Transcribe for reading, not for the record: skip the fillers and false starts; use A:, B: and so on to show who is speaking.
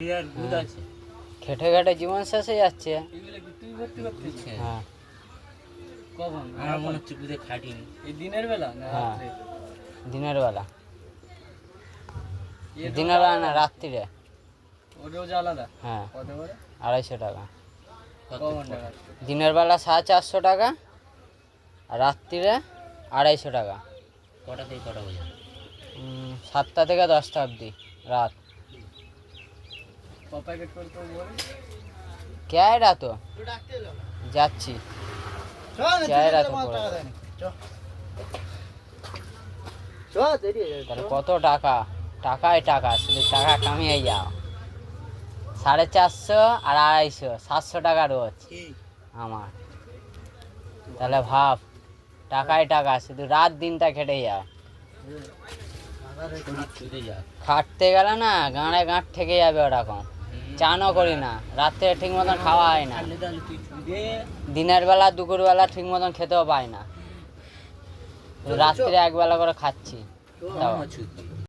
A: আর দুধ
B: হ্যাঁ।
A: আছে।
B: খেটে খেটে জীবন শেষ হয়ে যাচ্ছে।
C: এগুলো কি তুই ভর্তি করতেছিস?
B: হ্যাঁ
C: কখন?
A: আমার মনে হচ্ছে দুধে খাটিনি।
C: এই দিনের বেলা না
B: হ্যাঁ।
C: রাত্রে?
B: দিনের বেলা,
C: এ রোজ
B: দিনের বেলা না
C: আলাদা?
B: রাত্রিরে।
C: ও রোজ আলাদা?
B: হ্যাঁ
C: কত করে?
B: 250 টাকা।
A: কত
C: কখন টাকা?
B: দিনের বেলা 450 টাকা, আর রাত্রিরে 250 টাকা।
A: কটা থেকে কটা পর্যন্ত?
B: 7টা থেকে 10টা অবধি রাত।
C: ক প্যাকেট করে তো বলিস?
B: ক্যায়রা তো যাচ্ছি, ক্যায়রা তো পড়ে। তাহলে কত টাকা, টাকায় টাকা, শুধু টাকা কামিয়ে যাও। 450 আর 250, 700 টাকা রোজ আমার। তাহলে ভাব, টাকায় টাকা, শুধু রাত দিনটা খেটে যাও।
A: শুধু যা।
B: খাটতে গেলে না গাঁড়ে গাঁট থেকে যাবে ওরকম। চানও করি না, রাত্রে ঠিক মতন খাওয়া হয় না,
A: তাহলে তাহলে তুই দে।
B: দিনের বেলা দুপুর বেলা ঠিক মতন খেতেও পাই না, রাত্রে একবেলা করে খাচ্ছি। তাও
A: আমার ছুটি।